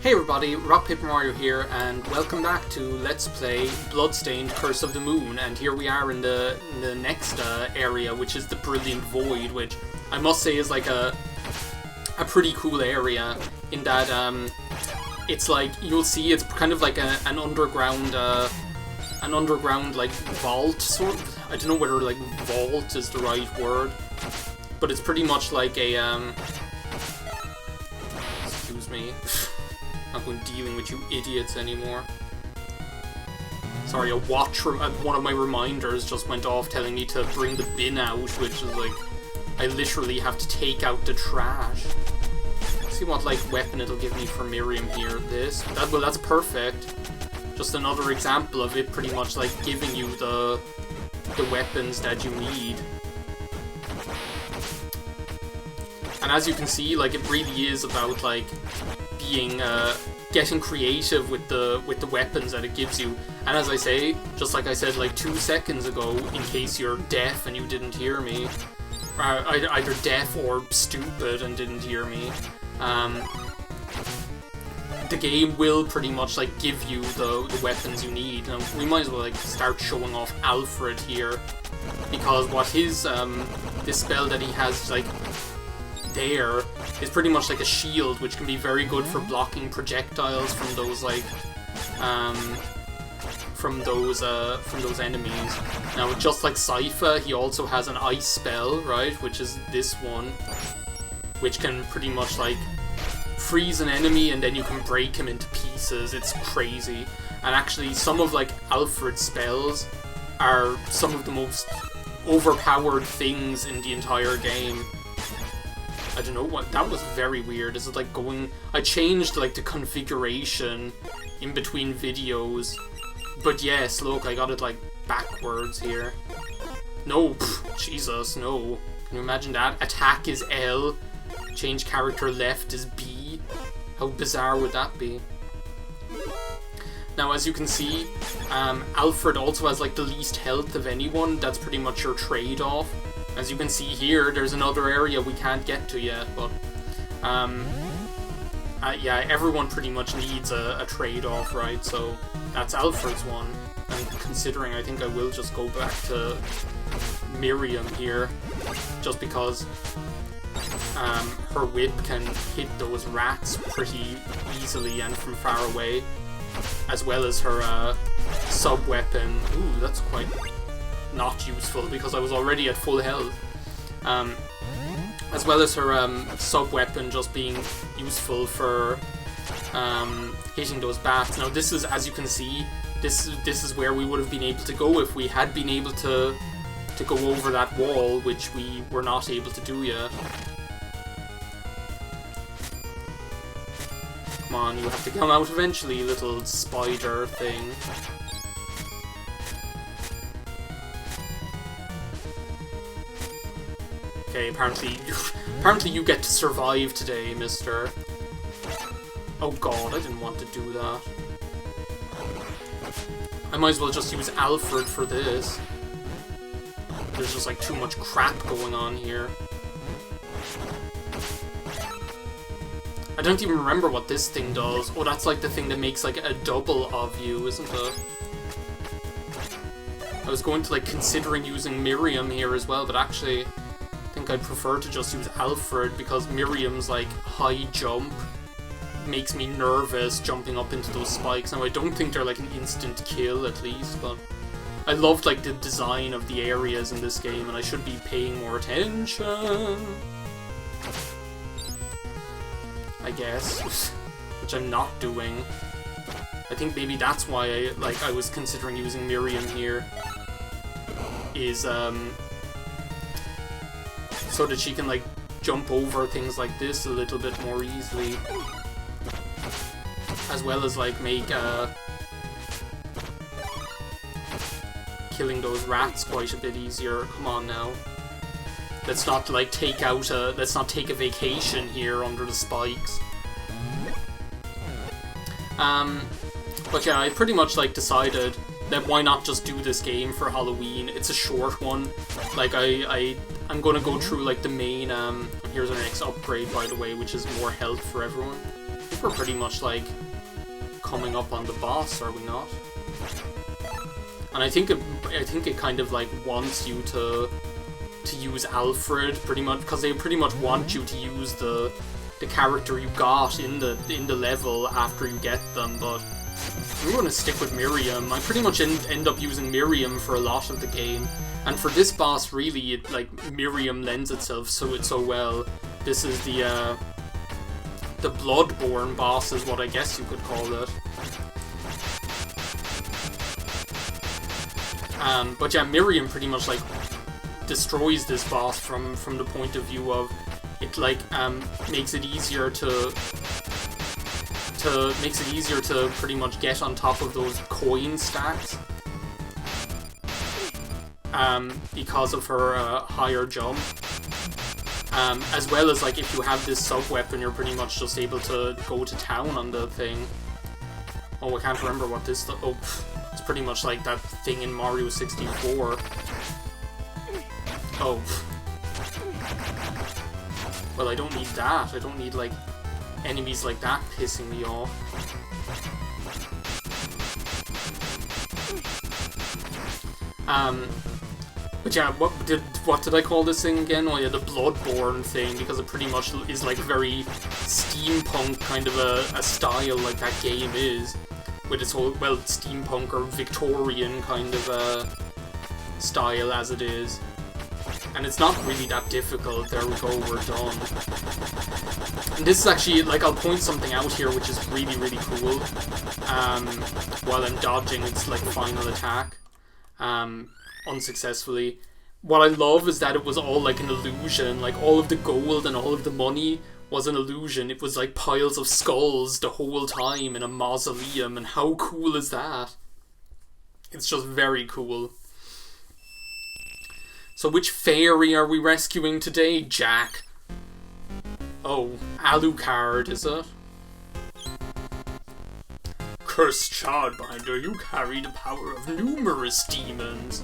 Hey everybody, RockPaperMario here, and welcome back to Let's Play Bloodstained Curse of the Moon. And here we are in the next area, which is the Brilliant Void, which I must say is like a pretty cool area, in that it's like, you'll see it's kind of like an underground like vault sort of. I don't know whether like vault is the right word, but it's pretty much like a excuse me. I'm not going dealing with you idiots anymore. Sorry, one of my reminders just went off telling me to bring the bin out, which is like, I literally have to take out the trash. Let's see what like weapon it'll give me for Miriam here. Well, that's perfect. Just another example of it pretty much like giving you the weapons that you need. And as you can see, like, it really is about like being getting creative with the weapons that it gives you. And as I say, just like I said like 2 seconds ago, in case you're deaf and you didn't hear me, either deaf or stupid and didn't hear me, the game will pretty much like give you the weapons you need. Now we might as well like start showing off Alfred here, because what his this spell that he has like there is pretty much like a shield, which can be very good for blocking projectiles from those like from those enemies. Now, just like Sypha, he also has an ice spell, right, which is this one, which can pretty much like freeze an enemy and then you can break him into pieces. It's crazy. And actually some of like Alfred's spells are some of the most overpowered things in the entire game. I don't know what, that was very weird. Is it like going, I changed like the configuration in between videos, but yes, look, I got it like backwards here. No, Jesus, no. Can you imagine that? Attack is L, change character left is B. How bizarre would that be? Now, as you can see, Alfred also has like the least health of anyone. That's pretty much your trade-off. As you can see here, there's another area we can't get to yet, but yeah, everyone pretty much needs a trade-off, right? So that's Alfred's one. And considering, I think I will just go back to Miriam here, just because her whip can hit those rats pretty easily and from far away, as well as her sub-weapon. Ooh, that's quite not useful because I was already at full health. As well as her sub-weapon just being useful for hitting those bats. Now this is, as you can see, this is where we would have been able to go if we had been able to go over that wall, which we were not able to do yet. Come on, you have to come out eventually, little spider thing. Okay, apparently you get to survive today, mister. Oh god, I didn't want to do that. I might as well just use Alfred for this. There's just like too much crap going on here. I don't even remember what this thing does. Oh, that's like the thing that makes like a double of you, isn't it? I was going to like considering using Miriam here as well, but actually I think I'd prefer to just use Alfred, because Miriam's like high jump makes me nervous jumping up into those spikes. Now I don't think they're like an instant kill at least, but I loved like the design of the areas in this game and I should be paying more attention, I guess, which I'm not doing. I think maybe that's why I was considering using Miriam here, is so that she can like jump over things like this a little bit more easily, as well as like make killing those rats quite a bit easier. Come on now, let's not like take a vacation here under the spikes. But yeah, I pretty much like decided that why not just do this game for Halloween. It's a short one. Like I'm gonna go through like the main here's our next upgrade, by the way, which is more health for everyone. think we're pretty much, like, coming up on the boss, are we not? And I think it kind of, like, wants you to use Alfred, pretty much, because they pretty much want you to use the character you got in the level after you get them, but I'm going to stick with Miriam. I pretty much end up using Miriam for a lot of the game, and for this boss, really, Miriam lends itself so well. This is the Bloodborne boss, is what I guess you could call it. But yeah, Miriam pretty much, like, destroys this boss from the point of view of it, like, makes it easier to pretty much get on top of those coin stacks, because of her higher jump, as well as, like, if you have this sub weapon, you're pretty much just able to go to town on the thing. Oh, I can't remember what this. Oh, it's pretty much like that thing in Mario 64. Oh. Well, I don't need that. I don't need, like, enemies like that pissing me off. But yeah, what did I call this thing again? Oh yeah, the Bloodborne thing, because it pretty much is, like, very steampunk kind of a style, like that game is, with its whole, well, steampunk or Victorian kind of style as it is. And it's not really that difficult. There we go, we're done. And this is actually, like, I'll point something out here which is really, really cool. While I'm dodging its, like, final attack. Unsuccessfully. What I love is that it was all, like, an illusion. Like, all of the gold and all of the money was an illusion. It was, like, piles of skulls the whole time in a mausoleum. And how cool is that? It's just very cool. So which fairy are we rescuing today, Jack? Oh, Alucard, is it? Cursed Childbinder, you carry the power of numerous demons.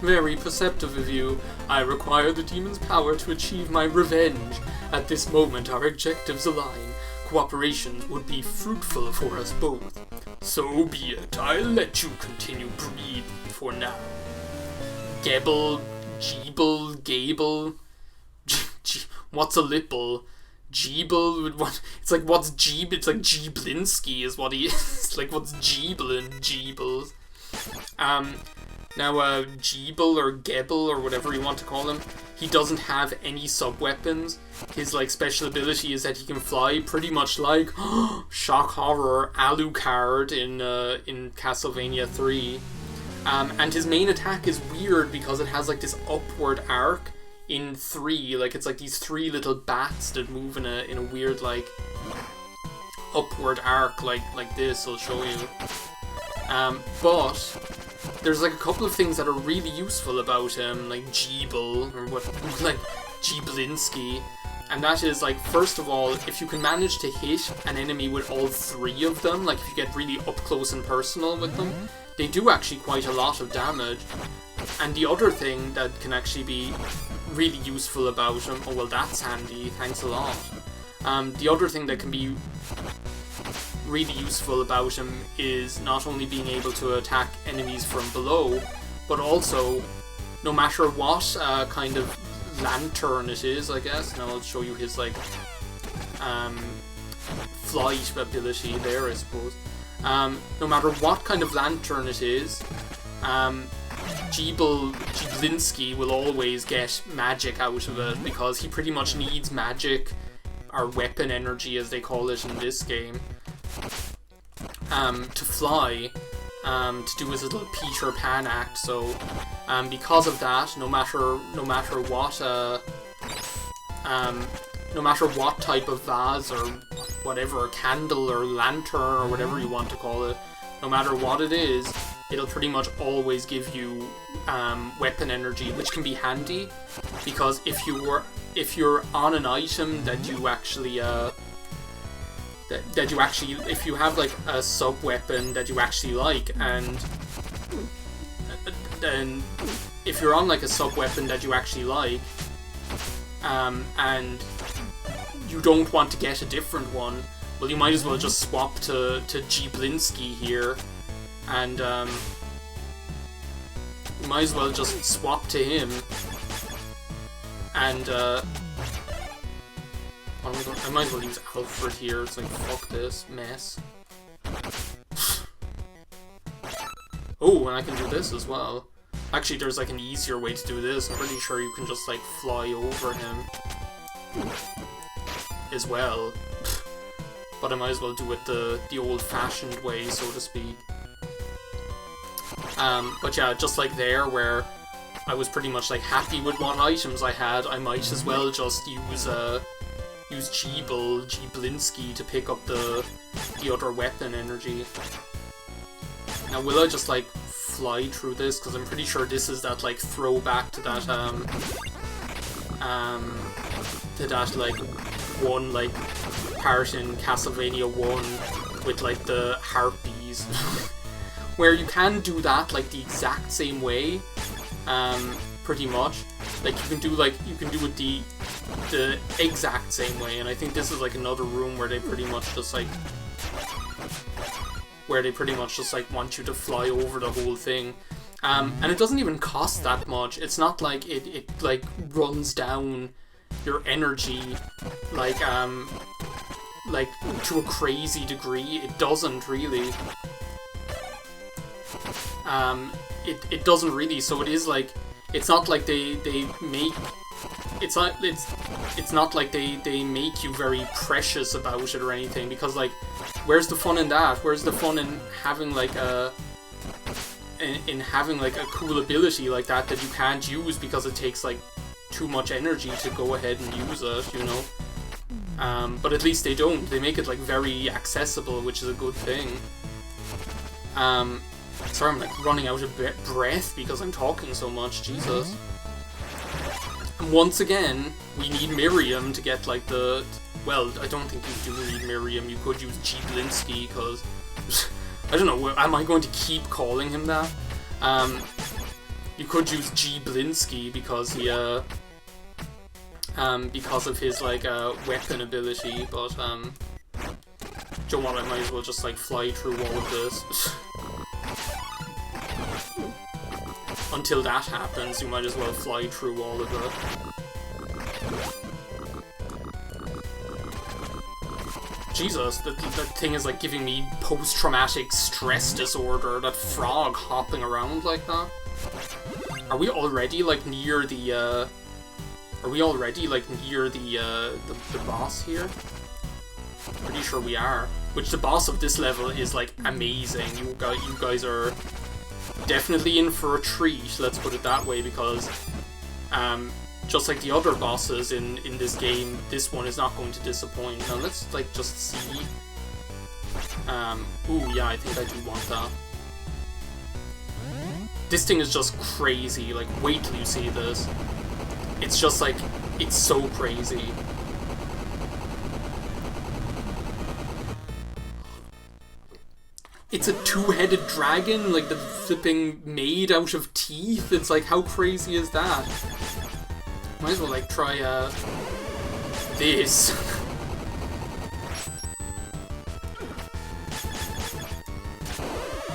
Very perceptive of you. I require the demon's power to achieve my revenge. At this moment, our objectives align. Cooperation would be fruitful for us both. So be it. I'll let you continue breed for now. Gebel, Gabel, what's a lipple? Gebel, what? It's like, what's It's like Geblinski is what he is. It's like, what's Gebelin? Gebel. Now, Gebel or Gebel or whatever you want to call him, he doesn't have any sub-weapons. His, like, special ability is that he can fly, pretty much like, shock horror, Alucard in Castlevania 3. And his main attack is weird because it has, like, this upward arc in 3. Like, it's like these 3 little bats that move in a weird, like, upward arc like this. I'll show you. But there's, like, a couple of things that are really useful about him, like Gebel, or what, like Geblinski. And that is, like, first of all, if you can manage to hit an enemy with all 3 of them, like if you get really up close and personal with them, they do actually quite a lot of damage. And the other thing that can actually be really useful about him, oh well, that's handy, thanks a lot. The other thing that can be really useful about him is not only being able to attack enemies from below, but also, no matter what kind of lantern it is, I guess. Now I'll show you his, like, flight ability there, I suppose. No matter what kind of lantern it is, Geblinski will always get magic out of it, because he pretty much needs magic, or weapon energy as they call it in this game, to fly, to do his little Peter Pan act. So because of that, no matter what type of vase or whatever, candle or lantern or whatever you want to call it, no matter what it is, it'll pretty much always give you weapon energy, which can be handy, because if you're on an item that you actually if you have, like, a sub weapon that you actually like, and then if you're on, like, a sub weapon that you actually like, and you don't want to get a different one, well, you might as well just swap to Geblinski here, and you might as well just swap to him, and I might as well use Alfred here. It's like, fuck this mess. Oh, and I can do this as well. Actually, there's like an easier way to do this. I'm pretty sure you can just like fly over him as well. But I might as well do it the old-fashioned way, so to speak. But yeah, just like there, where I was pretty much like happy with what items I had, I might as well just use Geblinski to pick up the other weapon energy. Now, will I just like fly through this? Because I'm pretty sure this is that like throwback to that like one like part in Castlevania 1 with like the harpies, where you can do that like the exact same way, pretty much. Like you can do it the exact same way, and I think this is like another room where they pretty much just like want you to fly over the whole thing. And it doesn't even cost that much. It's not like it like runs down your energy like to a crazy degree. It doesn't really. It doesn't really. So it is like, it's not like they make, it's not like they make you very precious about it or anything, because like, where's the fun in that? Where's the fun in having like a cool ability like that you can't use because it takes like too much energy to go ahead and use it, you know? But at least they don't. They make it like very accessible, which is a good thing. Sorry, I'm like running out of breath because I'm talking so much, Jesus. And once again, we need Miriam to get like the... Well, I don't think you do need Miriam. You could use Geblinski, because... I don't know, am I going to keep calling him that? You could use Geblinski because he, because of his, like, weapon ability, but, do you know what, I might as well just, like, fly through all of this. Until that happens, you might as well fly through all of it. Jesus, that thing is like giving me post-traumatic stress disorder, that frog hopping around like that. Are we already like near the, the boss here? Pretty sure we are. Which the boss of this level is like amazing. You guys are definitely in for a treat, let's put it that way, because just like the other bosses in this game, this one is not going to disappoint. Now let's like just see. Ooh, yeah, I think I do want that. This thing is just crazy. Like, wait till you see this. It's just like, it's so crazy. It's a two-headed dragon, like the flipping made out of teeth. It's like, how crazy is that? Might as well like try this.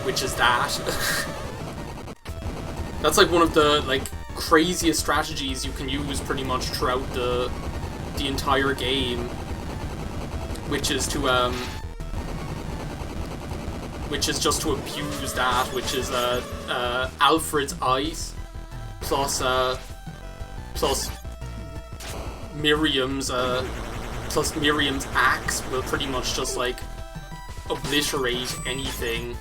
Which is that. That's like one of the like craziest strategies you can use pretty much throughout the entire game. Which is to which is just to abuse that, which is Alfred's ice plus Miriam's axe will pretty much just like obliterate anything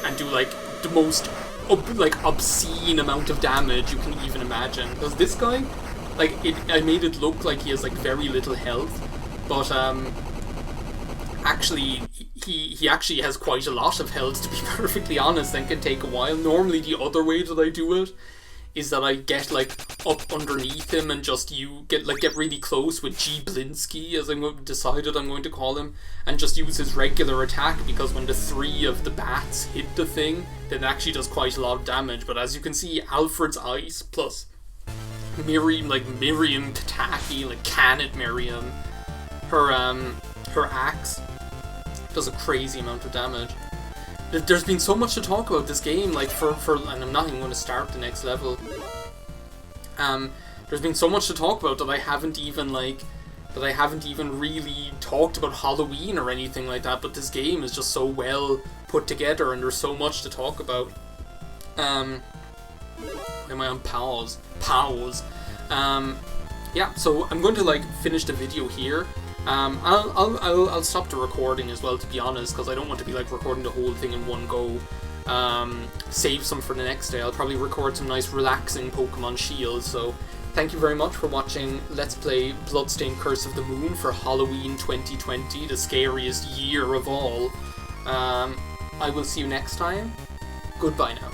and do like the most obscene amount of damage you can even imagine. Because this guy, like, I made it look like he has like very little health, but actually he actually has quite a lot of health, to be perfectly honest, and can take a while. Normally the other way that I do it is that I get like up underneath him and just get really close with Geblinski, as I've decided I'm going to call him, and just use his regular attack, because when the three of the bats hit the thing, then it actually does quite a lot of damage. But as you can see, Alfred's ice plus Miriam Tataki, like Can It Miriam, her her axe does a crazy amount of damage. There's been so much to talk about this game, like and I'm not even going to start the next level. There's been so much to talk about that I haven't even really talked about Halloween or anything like that, but this game is just so well put together and there's so much to talk about. Am I on pause? Yeah, so I'm going to like finish the video here. I'll stop the recording as well, to be honest, because I don't want to be like recording the whole thing in one go. Save some for the next day. I'll probably record some nice relaxing Pokemon Shield. So thank you very much for watching Let's Play Bloodstained Curse of the Moon for Halloween 2020, the scariest year of all. I will see you next time. Goodbye now.